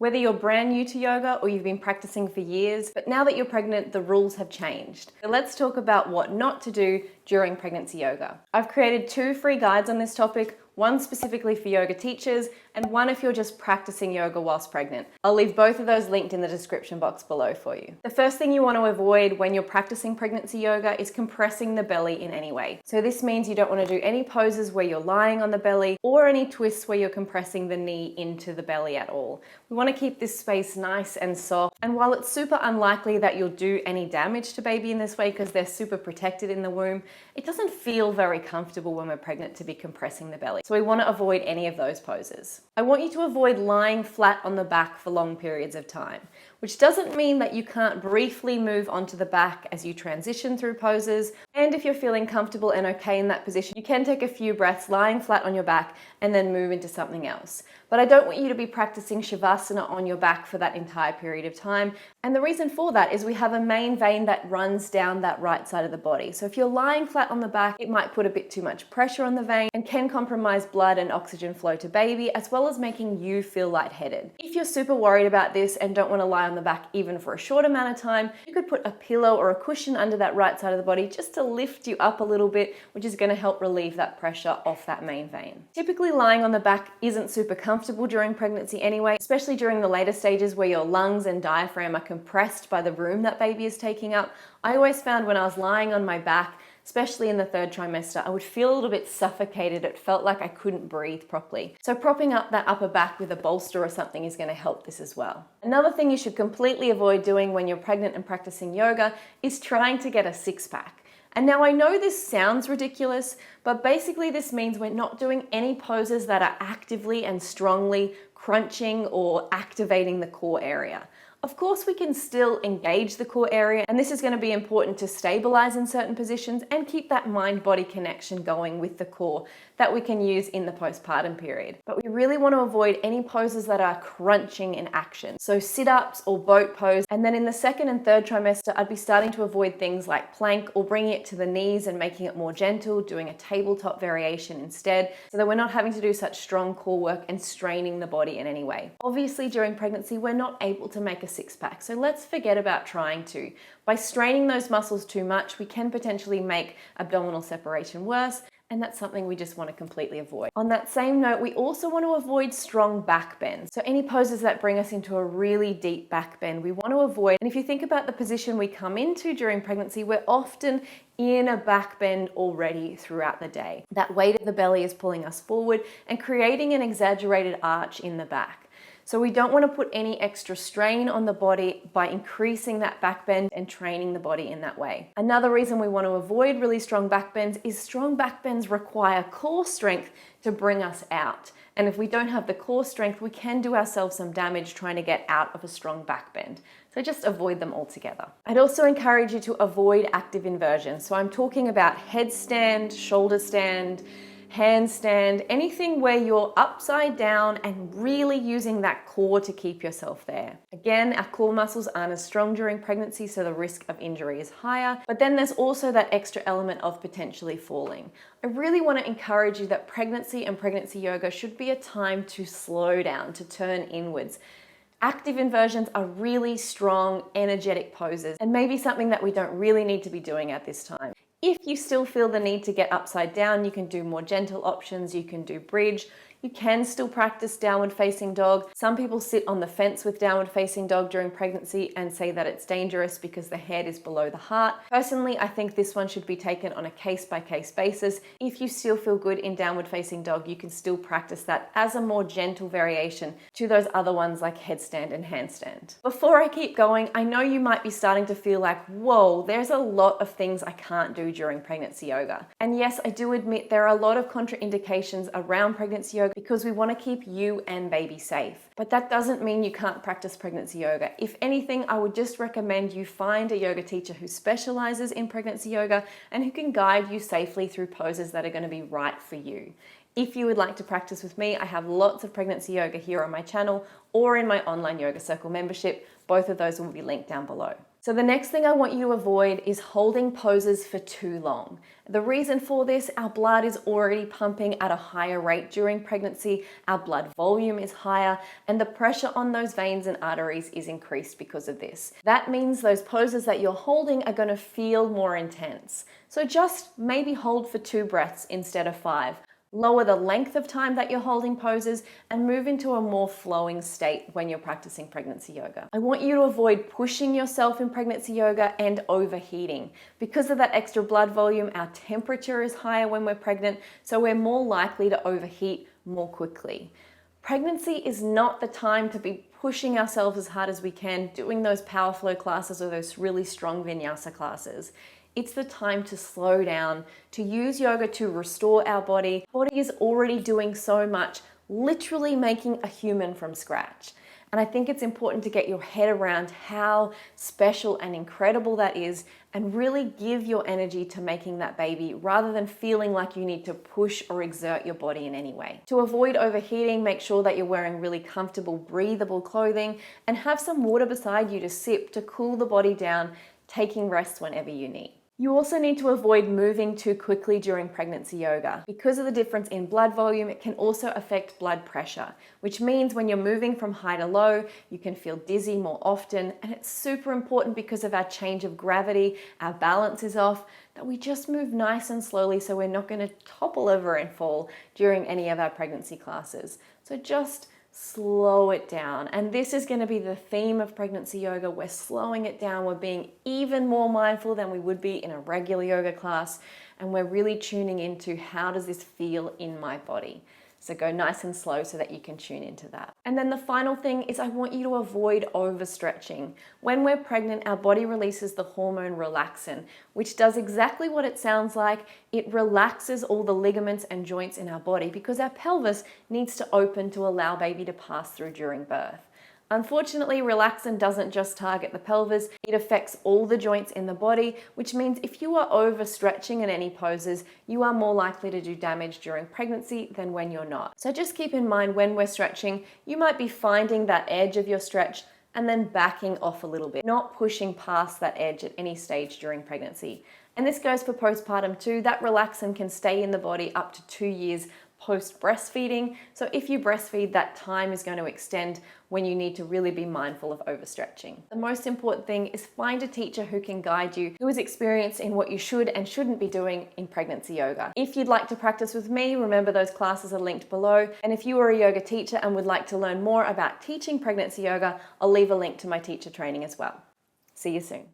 Whether you're brand new to yoga or you've been practicing for years, but now that you're pregnant, the rules have changed. So let's talk about what not to do during pregnancy yoga. I've created 2 free guides on this topic, one specifically for yoga teachers and one if you're just practicing yoga whilst pregnant. I'll leave both of those linked in the description box below for you. The first thing you want to avoid when you're practicing pregnancy yoga is compressing the belly in any way. So this means you don't want to do any poses where you're lying on the belly or any twists where you're compressing the knee into the belly at all. We want to keep this space nice and soft, and while it's super unlikely that you'll do any damage to baby in this way because they're super protected in the womb, it doesn't feel very comfortable when we're pregnant to be compressing the belly. So we want to avoid any of those poses. I want you to avoid lying flat on the back for long periods of time, which doesn't mean that you can't briefly move onto the back as you transition through poses. And if you're feeling comfortable and okay in that position, you can take a few breaths lying flat on your back and then move into something else. But I don't want you to be practicing Shavasana on your back for that entire period of time. And the reason for that is we have a main vein that runs down that right side of the body. So if you're lying flat on the back, it might put a bit too much pressure on the vein and can compromise blood and oxygen flow to baby, as well as making you feel lightheaded. If you're super worried about this and don't want to lie on the back even for a short amount of time, you could put a pillow or a cushion under that right side of the body just to lift you up a little bit, which is going to help relieve that pressure off that main vein. Typically lying on the back isn't super comfortable during pregnancy anyway, especially during the later stages where your lungs and diaphragm are compressed by the room that baby is taking up. I always found when I was lying on my back, especially in the 3rd trimester, I would feel a little bit suffocated. It felt like I couldn't breathe properly. So propping up that upper back with a bolster or something is going to help this as well. Another thing you should completely avoid doing when you're pregnant and practicing yoga is trying to get a 6-pack. And now I know this sounds ridiculous, but basically this means we're not doing any poses that are actively and strongly crunching or activating the core area. Of course, we can still engage the core area, and this is going to be important to stabilize in certain positions and keep that mind-body connection going with the core that we can use in the postpartum period. But we really want to avoid any poses that are crunching in action. So sit-ups or boat pose. And then in the 2nd and 3rd trimester, I'd be starting to avoid things like plank or bringing it to the knees and making it more gentle, doing a tabletop variation instead, so that we're not having to do such strong core work and straining the body in any way. Obviously, during pregnancy, we're not able to make a 6-pack, so let's forget about trying to. By straining those muscles too much, we can potentially make abdominal separation worse, and that's something we just want to completely avoid. On that same note, we also want to avoid strong back bends. So any poses that bring us into a really deep back bend, we want to avoid. And if you think about the position we come into during pregnancy, we're often in a back bend already throughout the day. That weight of the belly is pulling us forward and creating an exaggerated arch in the back. So we don't want to put any extra strain on the body by increasing that back bend and training the body in that way. Another reason we want to avoid really strong back bends is strong back bends require core strength to bring us out. And if we don't have the core strength, we can do ourselves some damage trying to get out of a strong back bend. So just avoid them altogether. I'd also encourage you to avoid active inversions. So I'm talking about headstand, shoulder stand, handstand, anything where you're upside down and really using that core to keep yourself there. Again, our core muscles aren't as strong during pregnancy, so the risk of injury is higher, but then there's also that extra element of potentially falling. I really want to encourage you that pregnancy and pregnancy yoga should be a time to slow down, to turn inwards. Active inversions are really strong, energetic poses, and maybe something that we don't really need to be doing at this time. If you still feel the need to get upside down, you can do more gentle options, you can do bridge, you can still practice downward facing dog. Some people sit on the fence with downward facing dog during pregnancy and say that it's dangerous because the head is below the heart. Personally, I think this one should be taken on a case-by-case basis. If you still feel good in downward facing dog, you can still practice that as a more gentle variation to those other ones like headstand and handstand. Before I keep going, I know you might be starting to feel like, whoa, there's a lot of things I can't do during pregnancy yoga. And yes, I do admit there are a lot of contraindications around pregnancy yoga because we want to keep you and baby safe. But that doesn't mean you can't practice pregnancy yoga. If anything, I would just recommend you find a yoga teacher who specializes in pregnancy yoga and who can guide you safely through poses that are going to be right for you. If you would like to practice with me, I have lots of pregnancy yoga here on my channel or in my online yoga circle membership. Both of those will be linked down below. So the next thing I want you to avoid is holding poses for too long. The reason for this, our blood is already pumping at a higher rate during pregnancy, our blood volume is higher, and the pressure on those veins and arteries is increased because of this. That means those poses that you're holding are going to feel more intense. So just maybe hold for 2 breaths instead of 5. Lower the length of time that you're holding poses and move into a more flowing state when you're practicing pregnancy yoga. I want you to avoid pushing yourself in pregnancy yoga and overheating. Because of that extra blood volume, our temperature is higher when we're pregnant, so we're more likely to overheat more quickly. Pregnancy is not the time to be pushing ourselves as hard as we can, doing those power flow classes or those really strong vinyasa classes. It's the time to slow down, to use yoga to restore our body. Our body is already doing so much, literally making a human from scratch. And I think it's important to get your head around how special and incredible that is and really give your energy to making that baby rather than feeling like you need to push or exert your body in any way. To avoid overheating, make sure that you're wearing really comfortable, breathable clothing and have some water beside you to sip to cool the body down, taking rest whenever you need. You also need to avoid moving too quickly during pregnancy yoga. Because of the difference in blood volume, it can also affect blood pressure, which means when you're moving from high to low, you can feel dizzy more often. And it's super important because of our change of gravity, our balance is off, that we just move nice and slowly so we're not going to topple over and fall during any of our pregnancy classes. So just slow it down. And this is going to be the theme of pregnancy yoga. We're slowing it down. We're being even more mindful than we would be in a regular yoga class. And we're really tuning into how does this feel in my body. So go nice and slow so that you can tune into that. And then the final thing is I want you to avoid overstretching. When we're pregnant, our body releases the hormone relaxin, which does exactly what it sounds like. It relaxes all the ligaments and joints in our body because our pelvis needs to open to allow baby to pass through during birth. Unfortunately, relaxin doesn't just target the pelvis, it affects all the joints in the body, which means if you are overstretching in any poses, you are more likely to do damage during pregnancy than when you're not. So just keep in mind when we're stretching, you might be finding that edge of your stretch and then backing off a little bit, not pushing past that edge at any stage during pregnancy. And this goes for postpartum too. That relaxin can stay in the body up to 2 years post breastfeeding. So if you breastfeed, that time is going to extend when you need to really be mindful of overstretching. The most important thing is find a teacher who can guide you, who is experienced in what you should and shouldn't be doing in pregnancy yoga. If you'd like to practice with me, remember those classes are linked below. And if you are a yoga teacher and would like to learn more about teaching pregnancy yoga, I'll leave a link to my teacher training as well. See you soon.